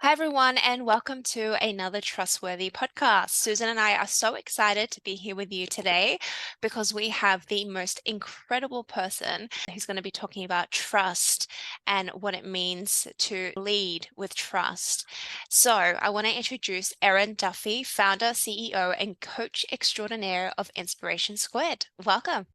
Hi, everyone, and welcome to another Trustworthy podcast. Susan and I are so excited to be here with you today because we have the most incredible person who's going to be talking about trust and what it means to lead with trust. So, I want to introduce Erin Duffy, founder, CEO, and coach extraordinaire of Inspiration Squared. Welcome.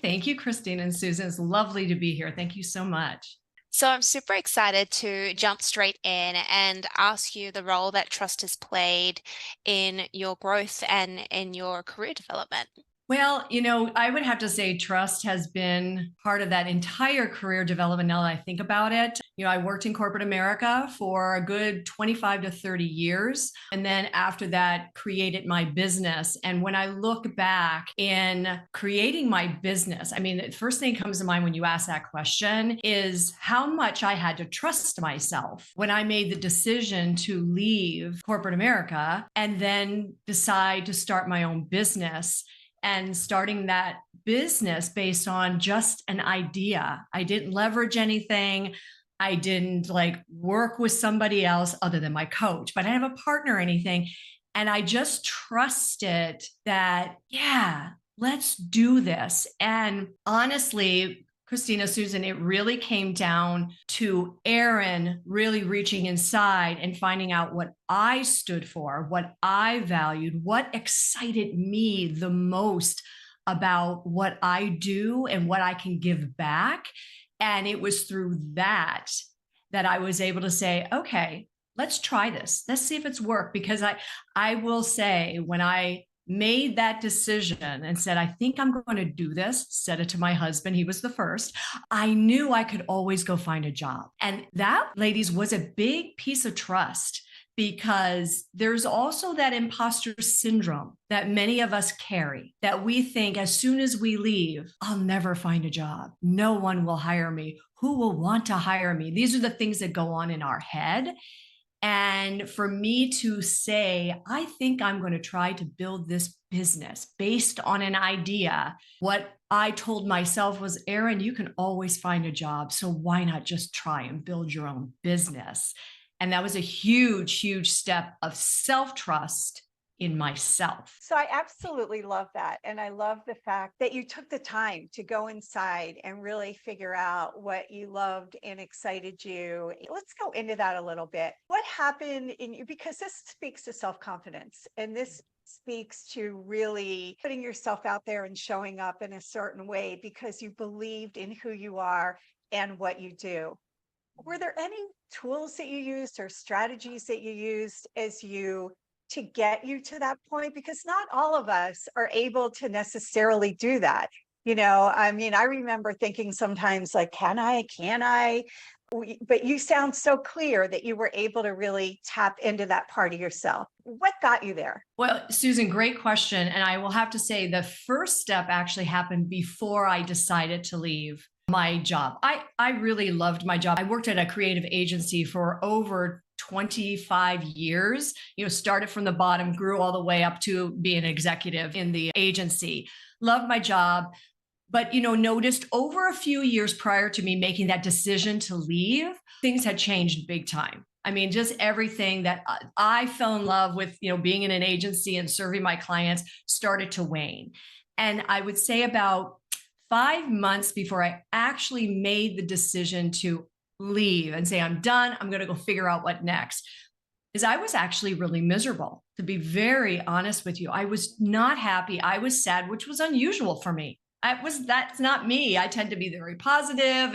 Thank you, Cristina and Susan. It's lovely to be here. Thank you so much. So I'm super excited to jump straight in and ask you the role that trust has played in your growth and in your career development. Well, I would have to say trust has been part of that entire career development now that I think about it. I worked in corporate America for a good 25 to 30 years. And then after that, created my business. And when I look back in creating my business, the first thing that comes to mind when you ask that question is how much I had to trust myself when I made the decision to leave corporate America and then decide to start my own business and starting that business based on just an idea. I didn't leverage anything. I didn't work with somebody else other than my coach, but I didn't have a partner or anything. And I just trusted that, yeah, let's do this. And honestly, Christina, Susan, it really came down to Erin really reaching inside and finding out what I stood for, what I valued, what excited me the most about what I do and what I can give back. And it was through that I was able to say, okay, let's try this. Let's see if it's worked. Because I will say, when I made that decision and said, I think I'm going to do this, said it to my husband, he was the first, I knew I could always go find a job. And that, ladies, was a big piece of trust, because there's also that imposter syndrome that many of us carry, that we think as soon as we leave, I'll never find a job. No one will hire me. Who will want to hire me? These are the things that go on in our head. And for me to say, I think I'm going to try to build this business based on an idea, what I told myself was, Erin, you can always find a job. So why not just try and build your own business? And that was a huge, huge step of self-trust in myself. So I absolutely love that. And I love the fact that you took the time to go inside and really figure out what you loved and excited you. Let's go into that a little bit. What happened in you? Because this speaks to self-confidence, and this speaks to really putting yourself out there and showing up in a certain way because you believed in who you are and what you do. Were there any tools that you used or strategies that you used to get you to that point? Because not all of us are able to necessarily do that. I remember thinking sometimes, like, can I? But you sound so clear that you were able to really tap into that part of yourself. What got you there? Well, Susan, great question. And I will have to say the first step actually happened before I decided to leave my job. I really loved my job. I worked at a creative agency for over 25 years, started from the bottom, grew all the way up to being an executive in the agency. Loved my job, but, noticed over a few years prior to me making that decision to leave, things had changed big time. Just everything that I fell in love with, being in an agency and serving my clients started to wane. And I would say about 5 months before I actually made the decision to leave and say, I'm done, I'm going to go figure out what next, is I was actually really miserable. To be very honest with you, I was not happy. I was sad, which was unusual for me. That's not me. I tend to be very positive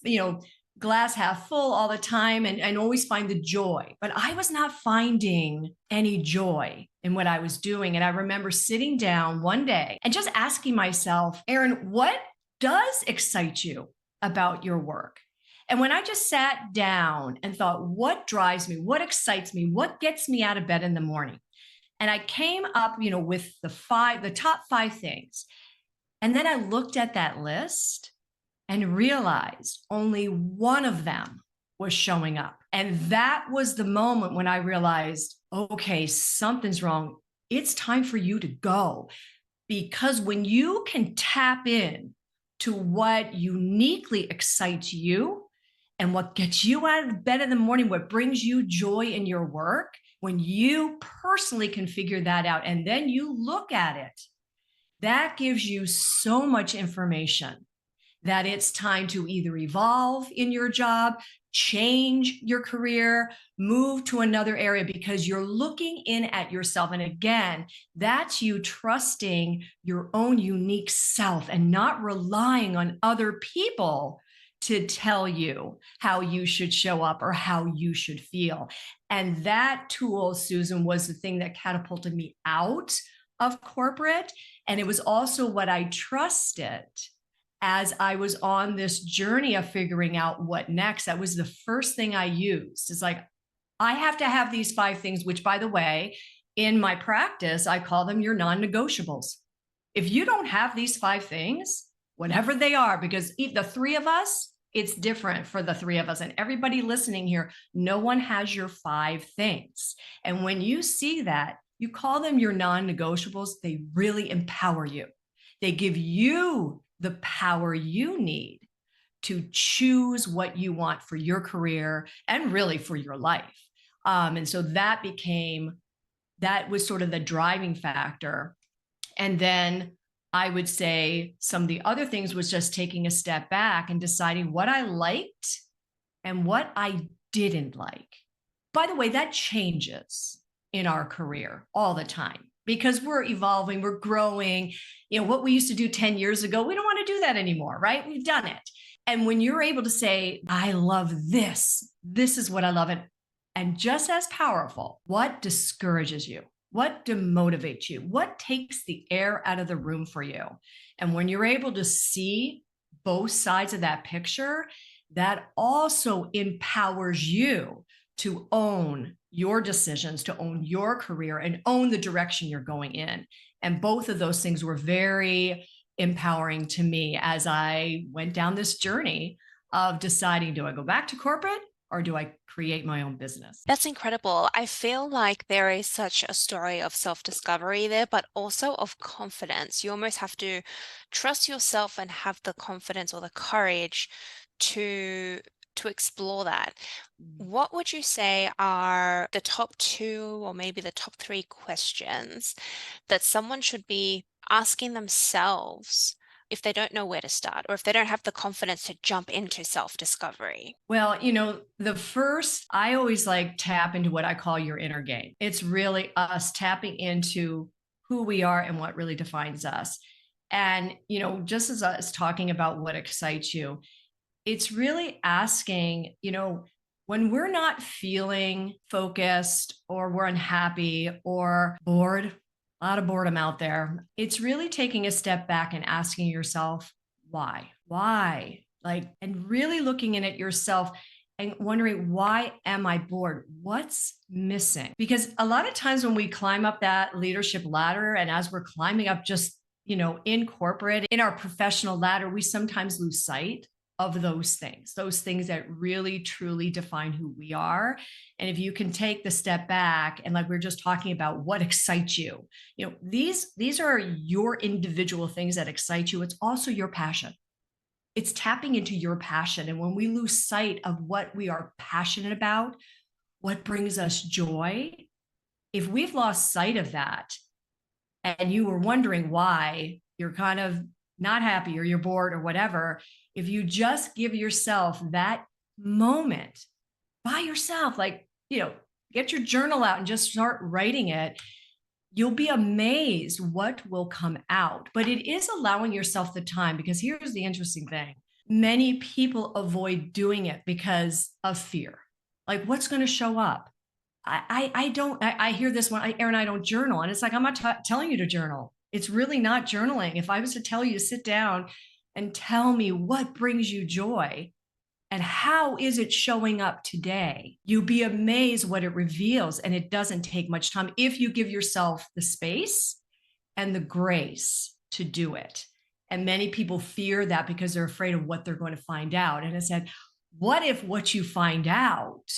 and, glass half full all the time and always find the joy. But I was not finding any joy in what I was doing. And I remember sitting down one day and just asking myself, Erin, what does excite you about your work? And when I just sat down and thought, what drives me? What excites me? What gets me out of bed in the morning? And I came up, with the top 5 things. And then I looked at that list and realized only one of them was showing up. And that was the moment when I realized, okay, something's wrong. It's time for you to go. Because when you can tap in to what uniquely excites you and what gets you out of bed in the morning, what brings you joy in your work, when you personally can figure that out and then you look at it, that gives you so much information that it's time to either evolve in your job, change your career, move to another area, because you're looking in at yourself. And again, that's you trusting your own unique self and not relying on other people to tell you how you should show up or how you should feel. And that tool, Susan, was the thing that catapulted me out of corporate. And it was also what I trusted as I was on this journey of figuring out what next. That was the first thing I used. It's like, I have to have these 5 things, which, by the way, in my practice, I call them your non-negotiables. If you don't have these 5 things, whatever they are, because the 3 of us, it's different for the 3 of us. And everybody listening here, no one has your 5 things. And when you see that, you call them your non-negotiables. They really empower you. They give you the power you need to choose what you want for your career and really for your life. And so that was sort of the driving factor. And then I would say some of the other things was just taking a step back and deciding what I liked and what I didn't like. By the way, that changes in our career all the time, because we're evolving, we're growing. What we used to do 10 years ago, we don't want to do that anymore, right? We've done it. And when you're able to say, I love this, this is what I love. And just as powerful, what discourages you? What demotivates you? What takes the air out of the room for you? And when you're able to see both sides of that picture, that also empowers you to own your decisions, to own your career, and own the direction you're going in. And both of those things were very empowering to me as I went down this journey of deciding, do I go back to corporate or do I create my own business? That's incredible. I feel like there is such a story of self-discovery there, but also of confidence. You almost have to trust yourself and have the confidence or the courage to explore that. What would you say are the top 2 or maybe the top 3 questions that someone should be asking themselves if they don't know where to start, or if they don't have the confidence to jump into self-discovery? Well, the first, I always tap into what I call your inner game. It's really us tapping into who we are and what really defines us. And, just as us talking about what excites you, it's really asking, when we're not feeling focused or we're unhappy or bored, a lot of boredom out there, it's really taking a step back and asking yourself, why? And really looking in at yourself and wondering, why am I bored? What's missing? Because a lot of times when we climb up that leadership ladder, and as we're climbing up just, in corporate, in our professional ladder, we sometimes lose sight of those things that really truly define who we are. And if you can take the step back and we're just talking about what excites you, these are your individual things that excite you. It's also your passion. It's tapping into your passion. And when we lose sight of what we are passionate about, what brings us joy, if we've lost sight of that and you were wondering why you're kind of not happy or you're bored or whatever, if you just give yourself that moment by yourself, get your journal out and just start writing it, you'll be amazed what will come out. But it is allowing yourself the time, because here's the interesting thing. Many people avoid doing it because of fear. What's going to show up? I hear this one, Erin, I don't journal. And it's I'm not telling you to journal. It's really not journaling. If I was to tell you to sit down and tell me what brings you joy and how is it showing up today, you'd be amazed what it reveals. And it doesn't take much time if you give yourself the space and the grace to do it. And many people fear that because they're afraid of what they're going to find out. And I said, what if what you find out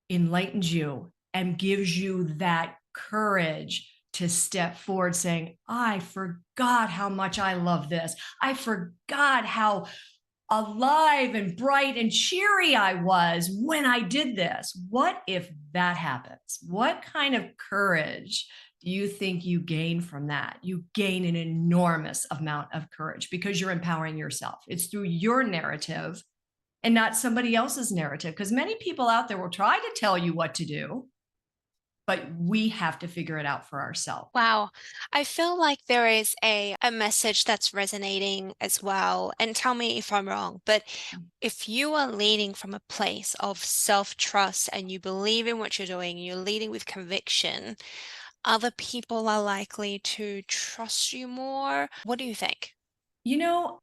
enlightens you and gives you that courage to step forward saying, I forgot how much I love this. I forgot how alive and bright and cheery I was when I did this. What if that happens? What kind of courage do you think you gain from that? You gain an enormous amount of courage because you're empowering yourself. It's through your narrative and not somebody else's narrative. Because many people out there will try to tell you what to do, but we have to figure it out for ourselves. Wow. I feel like there is a message that's resonating as well. And tell me if I'm wrong, but if you are leading from a place of self-trust and you believe in what you're doing, you're leading with conviction, other people are likely to trust you more. What do you think?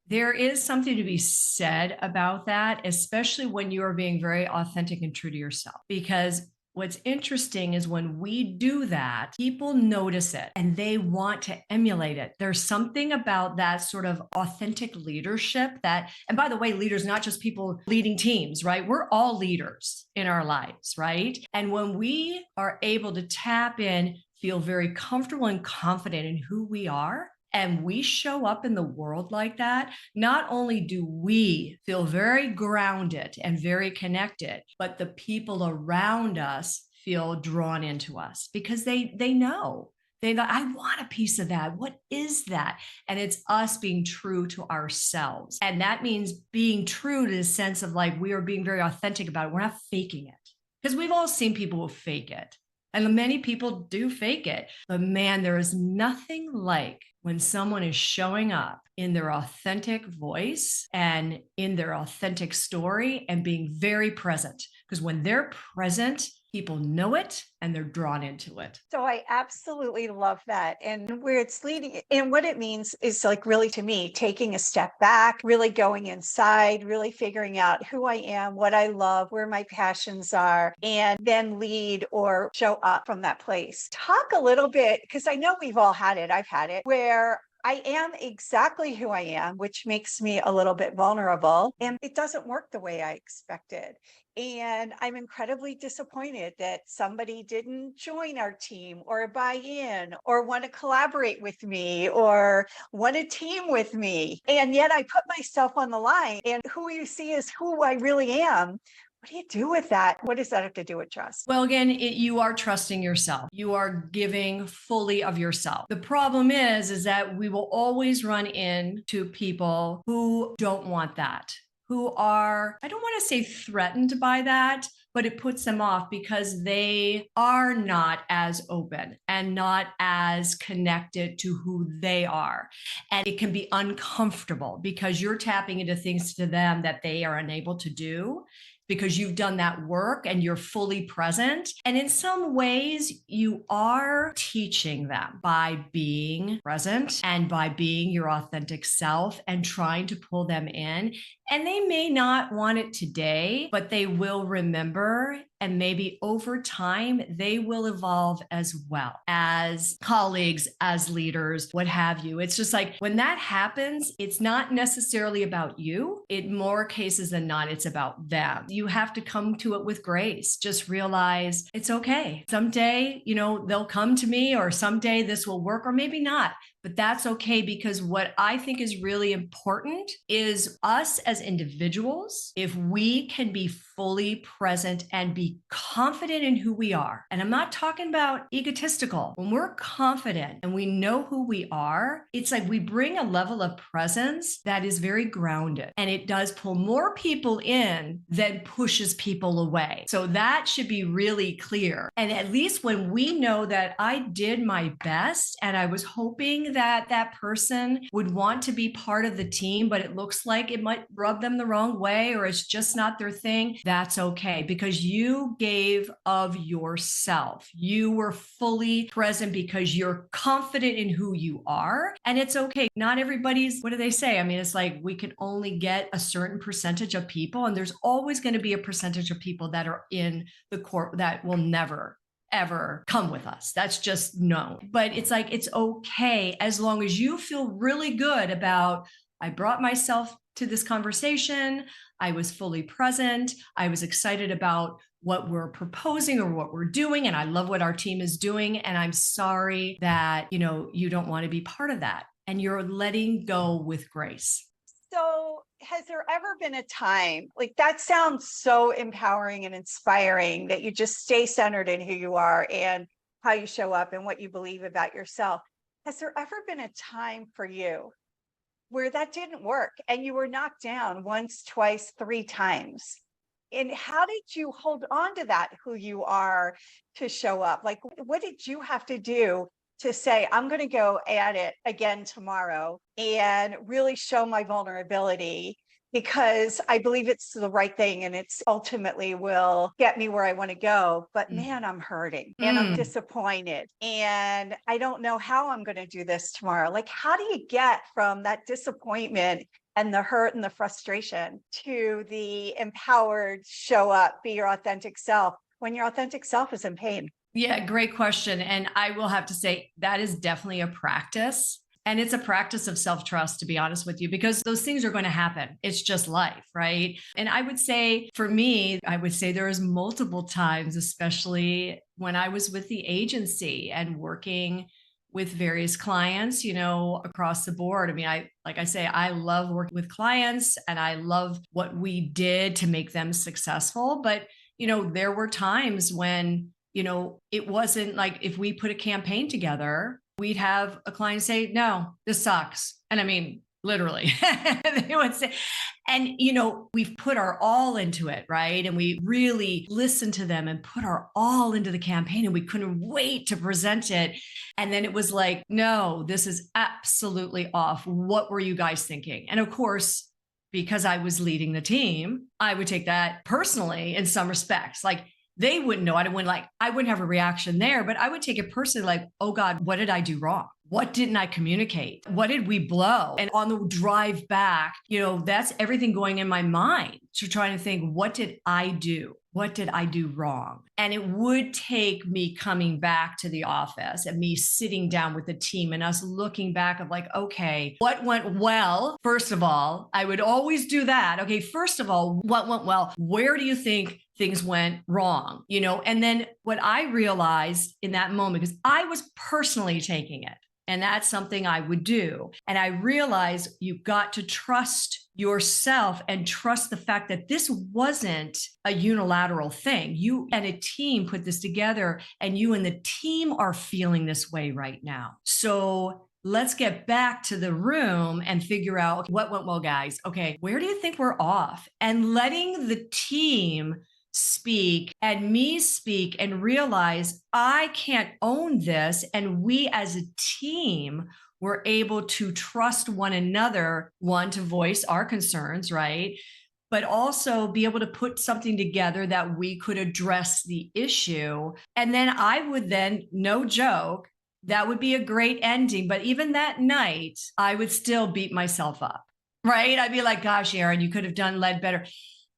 There is something to be said about that, especially when you are being very authentic and true to yourself. Because what's interesting is when we do that, people notice it and they want to emulate it. There's something about that sort of authentic leadership and by the way, leaders, not just people leading teams, right? We're all leaders in our lives, right? And when we are able to tap in, feel very comfortable and confident in who we are, and we show up in the world like that, not only do we feel very grounded and very connected, but the people around us feel drawn into us because they know. They know, I want a piece of that. What is that? And it's us being true to ourselves. And that means being true to the sense of like, we are being very authentic about it. We're not faking it. Because we've all seen people who fake it. And many people do fake it. But man, there is nothing like when someone is showing up in their authentic voice and in their authentic story and being very present. Because when they're present, people know it and they're drawn into it. So I absolutely love that. And where it's leading and what it means is like really to me, taking a step back, really going inside, really figuring out who I am, what I love, where my passions are, and then lead or show up from that place. Talk a little bit, because I know we've all had it. I've had it where I am exactly who I am, which makes me a little bit vulnerable, and it doesn't work the way I expected. And I'm incredibly disappointed that somebody didn't join our team or buy in or want to collaborate with me or want to team with me. And yet I put myself on the line, and who you see is who I really am. What do you do with that? What does that have to do with trust? Well, again, you are trusting yourself. You are giving fully of yourself. The problem is that we will always run into people who don't want that, who are, I don't want to say threatened by that, but it puts them off because they are not as open and not as connected to who they are. And it can be uncomfortable because you're tapping into things to them that they are unable to do, because you've done that work and you're fully present. And in some ways, you are teaching them by being present and by being your authentic self and trying to pull them in. And they may not want it today, but they will remember. And maybe over time, they will evolve as well as colleagues, as leaders, what have you. It's just like when that happens, it's not necessarily about you. In more cases than not, it's about them. You have to come to it with grace. Just realize it's okay. Someday, they'll come to me, or someday this will work, or maybe not. But that's okay, because what I think is really important is us as individuals, if we can be fully present and be confident in who we are. And I'm not talking about egotistical. When we're confident and we know who we are, it's like we bring a level of presence that is very grounded, and it does pull more people in than pushes people away. So that should be really clear. And at least when we know that I did my best and I was hoping that person would want to be part of the team, but it looks like it might rub them the wrong way, or it's just not their thing, that's okay, because you gave of yourself. You were fully present because you're confident in who you are. And it's okay. Not everybody's, what do they say? I mean, it's like we can only get a certain percentage of people, and there's always going to be a percentage of people that are in the court that will never ever come with us. That's just known. But it's like, it's okay as long as you feel really good about, I brought myself to this conversation. I was fully present. I was excited about what we're proposing or what we're doing. And I love what our team is doing. And I'm sorry that, you don't want to be part of that. And you're letting go with grace. So Has there ever been a time, like that sounds so empowering and inspiring, that you just stay centered in who you are and how you show up and what you believe about yourself? Has there ever been a time for you where that didn't work and you were knocked down once, twice, three times? And how did you hold on to that, who you are, to show up? Like, what did you have to do to say, I'm going to go at it again tomorrow and really show my vulnerability, because I believe it's the right thing and it's ultimately will get me where I want to go. But man, I'm hurting and I'm disappointed and I don't know how I'm going to do this tomorrow. Like, how do you get from that disappointment and the hurt and the frustration to the empowered show up, be your authentic self when your authentic self is in pain? Yeah, great question. And I will have to say that is definitely a practice. And it's a practice of self-trust, to be honest with you, because those things are going to happen. It's just life, right? And I would say for me, I would say there was multiple times, especially when I was with the agency and working with various clients, across the board. I mean, like I say, I love working with clients and I love what we did to make them successful. But, there were times when, it wasn't like if we put a campaign together, we'd have a client say, no, this sucks. And I mean, literally, they would say, and, we've put our all into it, right? And we really listened to them and put our all into the campaign and we couldn't wait to present it. And then it was like, no, this is absolutely off. What were you guys thinking? And of course, because I was leading the team, I would take that personally in some respects. Like, they wouldn't know. I wouldn't have a reaction there, but I would take it personally, like, oh God, what did I do wrong? What didn't I communicate? What did we blow? And on the drive back, that's everything going in my mind to trying to think, what did I do? What did I do wrong? And it would take me coming back to the office and me sitting down with the team and us looking back of like, okay, what went well? First of all, I would always do that. Okay, first of all, what went well? Where do you think things went wrong? And then what I realized in that moment, because I was personally taking it, and that's something I would do. And I realized you've got to trust yourself and trust the fact that this wasn't a unilateral thing. You and a team put this together and you and the team are feeling this way right now. So let's get back to the room and figure out what went well, guys. Okay, where do you think we're off? And letting the team speak and me speak and realize I can't own this. And we as a team were able to trust one another, one, to voice our concerns, right? But also be able to put something together that we could address the issue. And then I would then, no joke, that would be a great ending. But even that night, I would still beat myself up, right? I'd be like, gosh, Erin, you could have led better.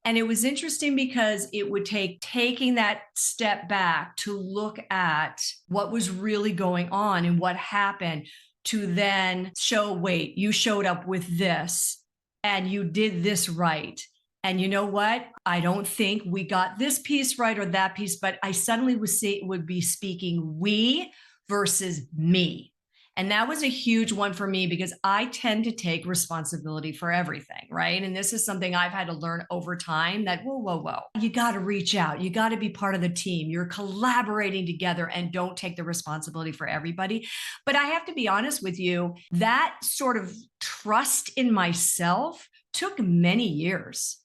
And it was interesting because it would take taking that step back to look at what was really going on and what happened to then show, wait, you showed up with this and you did this right. And you know what? I don't think we got this piece right or that piece, but I suddenly would be speaking we versus me. And that was a huge one for me because I tend to take responsibility for everything, right? And this is something I've had to learn over time that, whoa. You got to reach out. You got to be part of the team. You're collaborating together and don't take the responsibility for everybody. But I have to be honest with you, that sort of trust in myself took many years,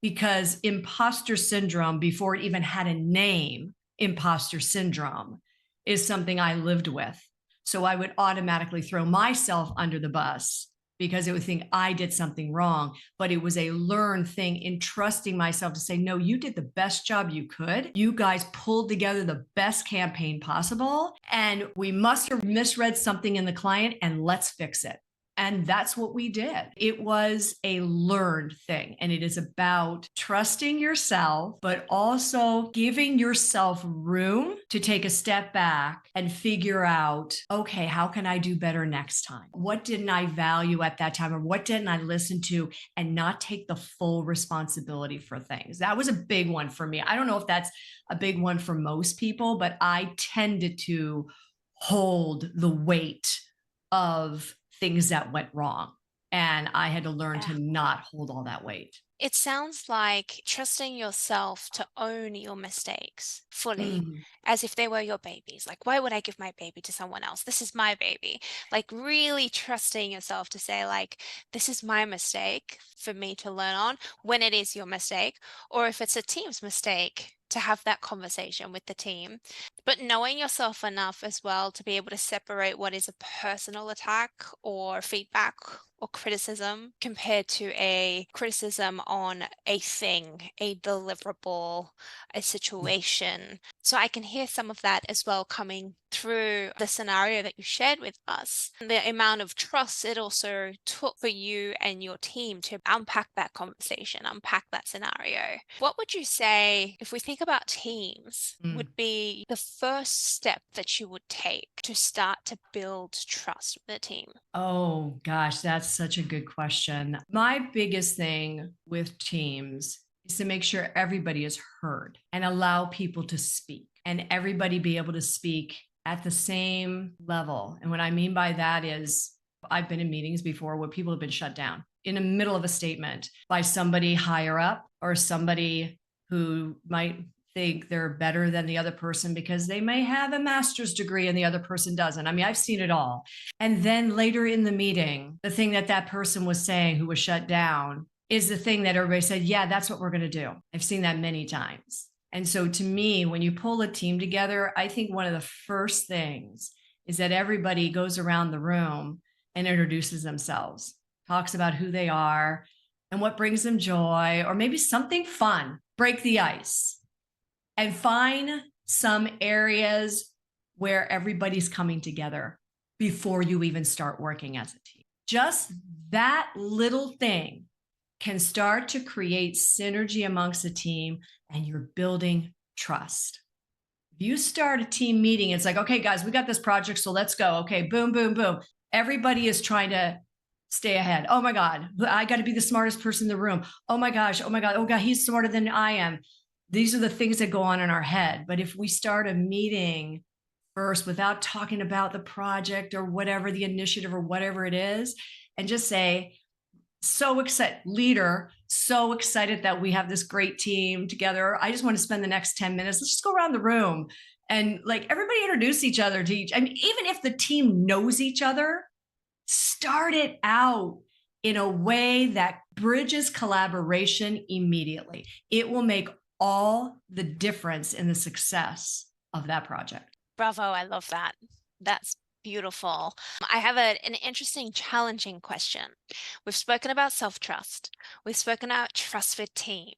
because imposter syndrome, before it even had a name, imposter syndrome is something I lived with. So I would automatically throw myself under the bus because it would think I did something wrong. But it was a learned thing in trusting myself to say, no, you did the best job you could. You guys pulled together the best campaign possible. And we must have misread something in the client and let's fix it. And that's what we did. It was a learned thing. And it is about trusting yourself, but also giving yourself room to take a step back and figure out, okay, how can I do better next time? What didn't I value at that time? Or what didn't I listen to, and not take the full responsibility for things? That was a big one for me. I don't know if that's a big one for most people, but I tended to hold the weight of things that went wrong. And I had to learn to not hold all that weight. It sounds like trusting yourself to own your mistakes fully, Mm. as if they were your babies. Like, why would I give my baby to someone else? This is my baby. Like, really trusting yourself to say, like, this is my mistake for me to learn on when it is your mistake, or if it's a team's mistake, to have that conversation with the team. But knowing yourself enough as well to be able to separate what is a personal attack or feedback or criticism compared to a criticism on a thing, a deliverable, a situation. So I can hear some of that as well coming through the scenario that you shared with us. The amount of trust it also took for you and your team to unpack that conversation, unpack that scenario. What would you say, if we think about teams, would be the first step that you would take to start to build trust with a team? Oh, gosh, that's such a good question. My biggest thing with teams is to make sure everybody is heard and allow people to speak and everybody be able to speak at the same level. And what I mean by that is I've been in meetings before where people have been shut down in the middle of a statement by somebody higher up or somebody who might think they're better than the other person because they may have a master's degree and the other person doesn't. I mean, I've seen it all. And then later in the meeting, the thing that that person was saying who was shut down is the thing that everybody said, yeah, that's what we're going to do. I've seen that many times. And so to me, when you pull a team together, I think one of the first things is that everybody goes around the room and introduces themselves, talks about who they are and what brings them joy, or maybe something fun, break the ice, and find some areas where everybody's coming together before you even start working as a team. Just that little thing can start to create synergy amongst a team, and you're building trust. If you start a team meeting, it's like, okay, guys, we got this project, so let's go. Okay, boom, boom, boom. Everybody is trying to stay ahead. Oh my God, I got to be the smartest person in the room. Oh my gosh, oh my God, oh God, he's smarter than I am. These are the things that go on in our head. But if we start a meeting first without talking about the project or whatever, the initiative or whatever it is, and just say, so excited, leader, so excited that we have this great team together. I just want to spend the next 10 minutes. Let's just go around the room and like everybody introduce each other to each. I mean, even if the team knows each other, start it out in a way that bridges collaboration immediately. It will make all the difference in the success of that project. Bravo, I love that. That's beautiful. I have an interesting, challenging question. We've spoken about self-trust. We've spoken about trust with teams.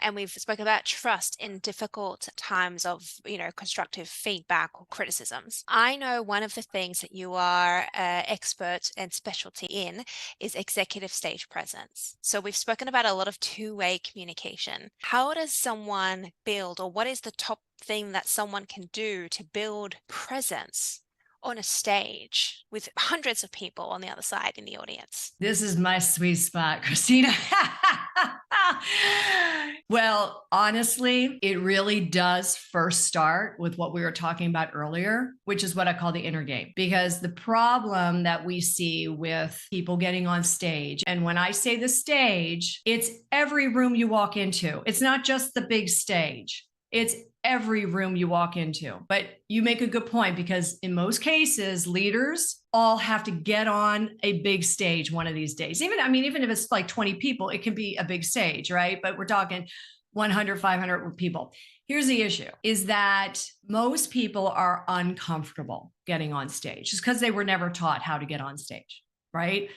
And we've spoken about trust in difficult times of, constructive feedback or criticisms. I know one of the things that you are expert and specialty in is executive stage presence. So we've spoken about a lot of two-way communication. How does someone build, or what is the top thing that someone can do to build presence on a stage with hundreds of people on the other side in the audience? This is my sweet spot, Cristina. Well, honestly, it really does first start with what we were talking about earlier, which is what I call the inner game. Because the problem that we see with people getting on stage, and when I say the stage, it's every room you walk into. It's not just the big stage. It's every room you walk into. But you make a good point, because in most cases, leaders all have to get on a big stage one of these days. Even if it's like 20 people, it can be a big stage, right? But we're talking 100, 500 people. Here's the issue, is that most people are uncomfortable getting on stage just because they were never taught how to get on stage, right?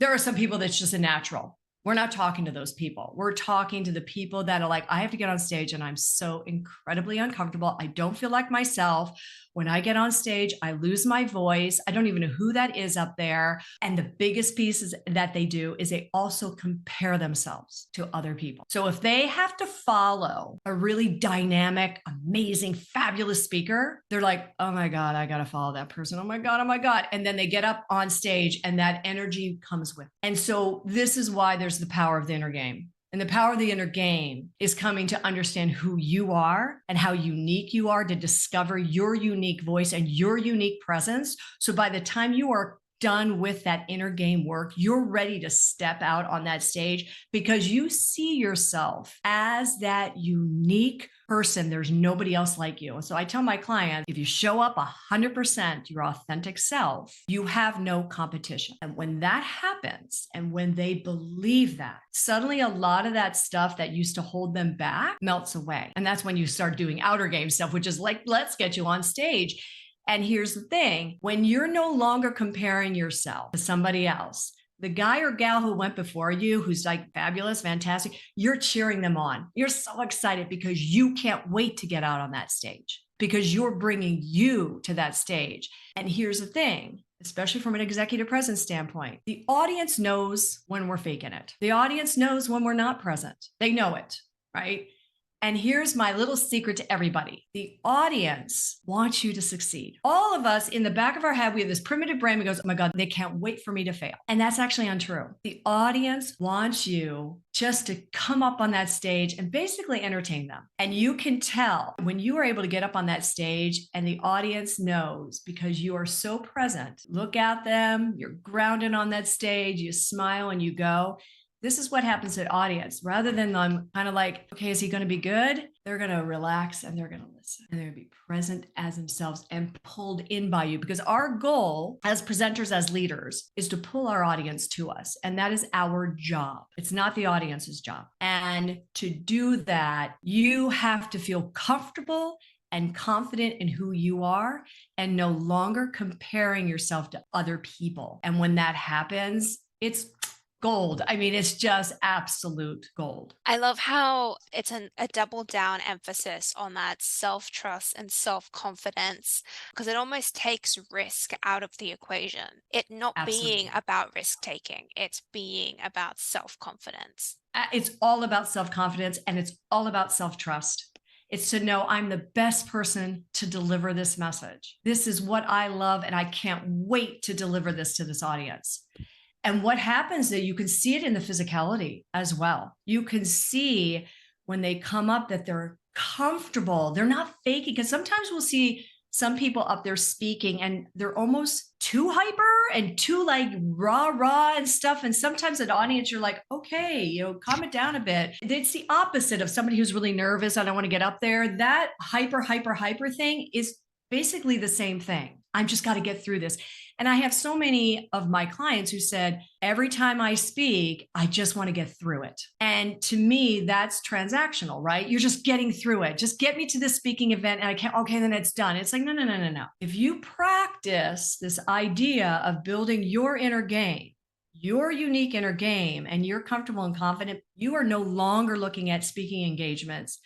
There are some people that's just a natural. We're not talking to those people. We're talking to the people that are like, I have to get on stage and I'm so incredibly uncomfortable. I don't feel like myself. When I get on stage, I lose my voice. I don't even know who that is up there. And the biggest pieces that they do is they also compare themselves to other people. So if they have to follow a really dynamic, amazing, fabulous speaker, they're like, oh my God, I got to follow that person. Oh my God, oh my God. And then they get up on stage and that energy comes with it. And so this is why there's the power of the inner game. And the power of the inner game is coming to understand who you are and how unique you are, to discover your unique voice and your unique presence. So by the time you are done with that inner game work, you're ready to step out on that stage because you see yourself as that unique person. There's nobody else like you. So I tell my clients, if you show up 100% your authentic self, you have no competition. And when that happens, and when they believe that, suddenly a lot of that stuff that used to hold them back melts away. And that's when you start doing outer game stuff, which is like, let's get you on stage. And here's the thing, when you're no longer comparing yourself to somebody else, the guy or gal who went before you, who's like fabulous, fantastic, you're cheering them on. You're so excited because you can't wait to get out on that stage because you're bringing you to that stage. And here's the thing, especially from an executive presence standpoint, the audience knows when we're faking it. The audience knows when we're not present. They know it, right? And here's my little secret to everybody. The audience wants you to succeed. All of us in the back of our head, we have this primitive brain that goes, oh my God, they can't wait for me to fail. And that's actually untrue. The audience wants you just to come up on that stage and basically entertain them. And you can tell when you are able to get up on that stage and the audience knows because you are so present. Look at them, you're grounded on that stage, you smile and you go. This is what happens to the audience. Rather than them kind of like, okay, is he going to be good? They're going to relax and they're going to listen and they're going to be present as themselves and pulled in by you. Because our goal as presenters, as leaders, is to pull our audience to us. And that is our job. It's not the audience's job. And to do that, you have to feel comfortable and confident in who you are and no longer comparing yourself to other people. And when that happens, it's gold. I mean, it's just absolute gold. I love how it's a double down emphasis on that self-trust and self-confidence because it almost takes risk out of the equation. It not being Absolutely. about risk taking, it's being about self-confidence. It's all about self-confidence and it's all about self-trust. It's to know I'm the best person to deliver this message. This is what I love, and I can't wait to deliver this to this audience. And what happens is you can see it in the physicality as well. You can see when they come up that they're comfortable. They're not faking, because sometimes we'll see some people up there speaking and they're almost too hyper and too like rah and stuff. And sometimes an audience, you're like, okay, calm it down a bit. It's the opposite of somebody who's really nervous. I don't want to get up there. That hyper thing is basically the same thing. I've just got to get through this. And I have so many of my clients who said, every time I speak, I just want to get through it. And to me, that's transactional, right? You're just getting through it. Just get me to this speaking event and I can't, okay, then it's done. It's like, no. If you practice this idea of building your inner game, your unique inner game, and you're comfortable and confident, you are no longer looking at speaking engagements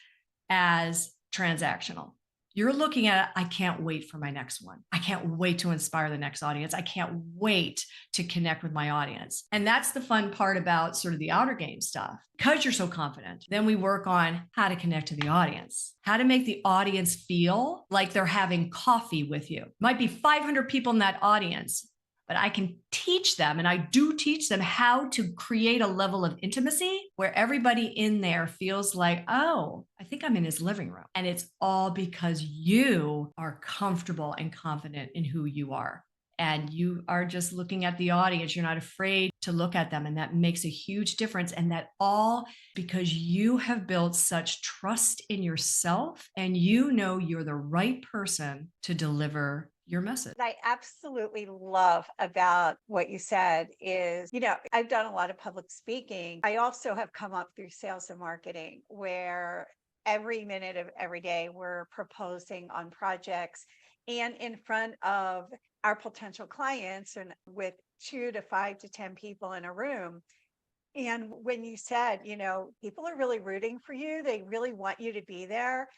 as transactional. You're looking at, I can't wait for my next one. I can't wait to inspire the next audience. I can't wait to connect with my audience. And that's the fun part about sort of the outer game stuff. Because you're so confident, then we work on how to connect to the audience, how to make the audience feel like they're having coffee with you. Might be 500 people in that audience, but I can teach them, and I do teach them how to create a level of intimacy where everybody in there feels like, oh, I think I'm in his living room. And it's all because you are comfortable and confident in who you are. And you are just looking at the audience. You're not afraid to look at them. And that makes a huge difference. And that all because you have built such trust in yourself and you know you're the right person to deliver your message. I absolutely love about what you said is, I've done a lot of public speaking. I also have come up through sales and marketing where every minute of every day we're proposing on projects and in front of our potential clients and with 2 to 5 to 10 people in a room. And when you said, people are really rooting for you, they really want you to be there.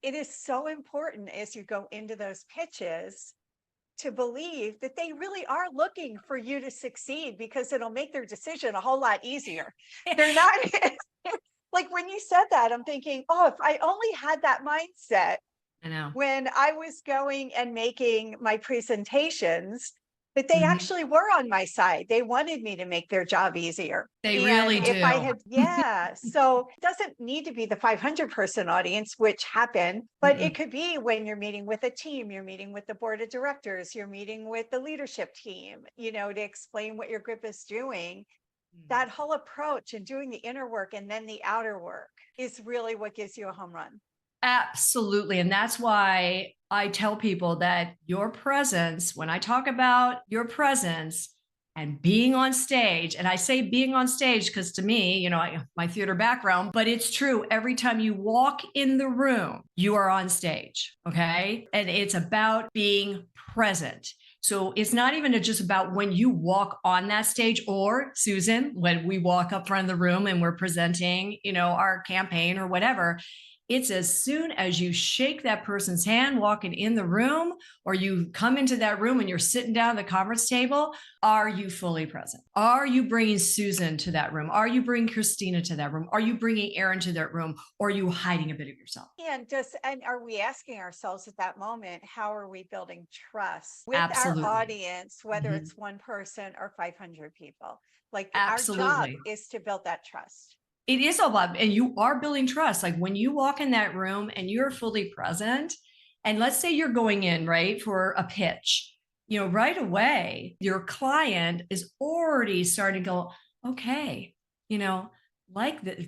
It is so important as you go into those pitches to believe that they really are looking for you to succeed because it'll make their decision a whole lot easier. They're not like when you said that, I'm thinking, oh, if I only had that mindset I know. when I was going and making my presentations, But they actually were on my side. They wanted me to make their job easier. They And really if I do. had, yeah. So it doesn't need to be the 500 person audience, which happened, but it could be when you're meeting with a team, you're meeting with the board of directors, you're meeting with the leadership team, to explain what your group is doing. That whole approach and doing the inner work and then the outer work is really what gives you a home run. Absolutely. And that's why I tell people that your presence, when I talk about your presence and being on stage, and I say being on stage because to me, my theater background, but it's true. Every time you walk in the room, you are on stage. Okay. And it's about being present. So it's not even just about when you walk on that stage, or Susan, when we walk up front of the room and we're presenting, our campaign or whatever. It's as soon as you shake that person's hand walking in the room, or you come into that room and you're sitting down at the conference table, are you fully present? Are you bringing Susan to that room? Are you bringing Cristina to that room? Are you bringing Erin to that room? Or are you hiding a bit of yourself? And are we asking ourselves at that moment, how are we building trust with Absolutely. our audience, whether it's one person or 500 people? Like Absolutely. our job is to build that trust. It is a lot, and you are building trust. Like when you walk in that room and you're fully present, and let's say you're going in, right, for a pitch, right away, your client is already starting to go, okay,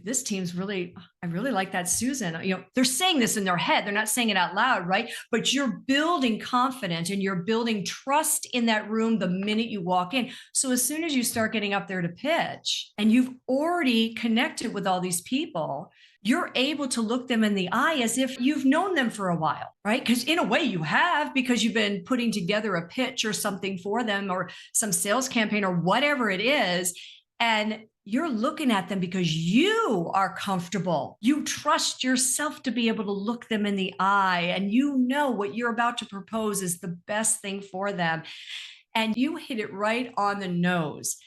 this team's I really like that Susan. They're saying this in their head. They're not saying it out loud, right? But you're building confidence and you're building trust in that room the minute you walk in. So as soon as you start getting up there to pitch and you've already connected with all these people, you're able to look them in the eye as if you've known them for a while, right? Because in a way you have, because you've been putting together a pitch or something for them, or some sales campaign or whatever it is. And you're looking at them because you are comfortable. You trust yourself to be able to look them in the eye, and what you're about to propose is the best thing for them. And you hit it right on the nose.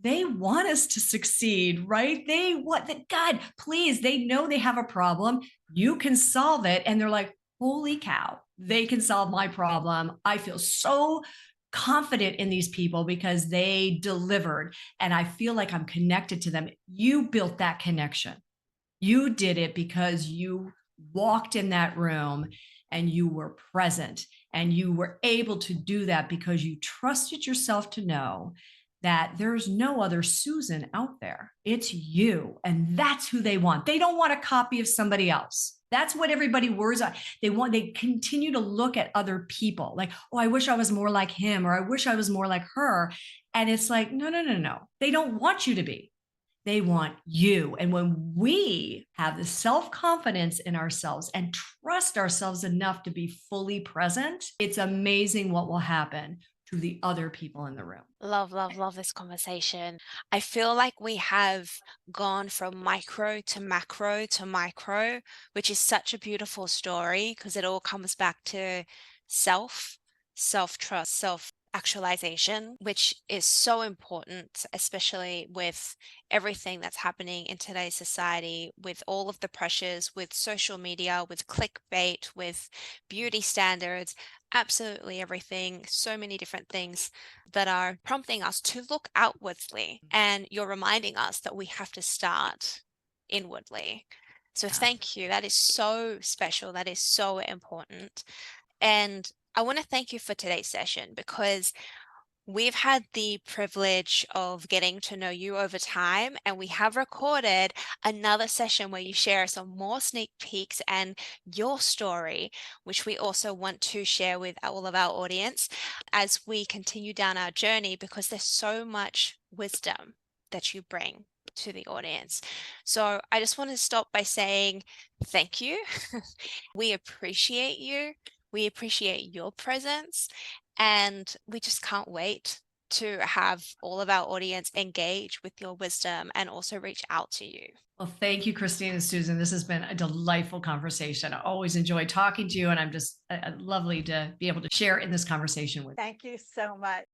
They want us to succeed, right? They want that. God, please, they know they have a problem. You can solve it. And they're like, holy cow, they can solve my problem. I feel so confident in these people because they delivered, and I feel like I'm connected to them. You built that connection. You did it because you walked in that room and you were present, and you were able to do that because you trusted yourself to know that there's no other Susan out there. It's you. And that's who they want. They don't want a copy of somebody else. That's what everybody worries about. They continue to look at other people like, oh, I wish I was more like him, or I wish I was more like her. And it's like, no. They don't want you to be. They want you. And when we have the self-confidence in ourselves and trust ourselves enough to be fully present, it's amazing what will happen to the other people in the room. Love this conversation. I feel like we have gone from micro to macro to micro, which is such a beautiful story because it all comes back to self-trust, self-actualization, which is so important, especially with everything that's happening in today's society, with all of the pressures, with social media, with clickbait, with beauty standards, absolutely everything, so many different things that are prompting us to look outwardly. And you're reminding us that we have to start inwardly. So thank you. That is so special. That is so important. And I want to thank you for today's session because we've had the privilege of getting to know you over time, and we have recorded another session where you share some more sneak peeks and your story, which we also want to share with all of our audience as we continue down our journey, because there's so much wisdom that you bring to the audience. So I just want to stop by saying thank you. We appreciate you. We appreciate your presence. And we just can't wait to have all of our audience engage with your wisdom and also reach out to you. Well, thank you, Cristina and Susan. This has been a delightful conversation. I always enjoy talking to you, and I'm just lovely to be able to share in this conversation with you. Thank you so much.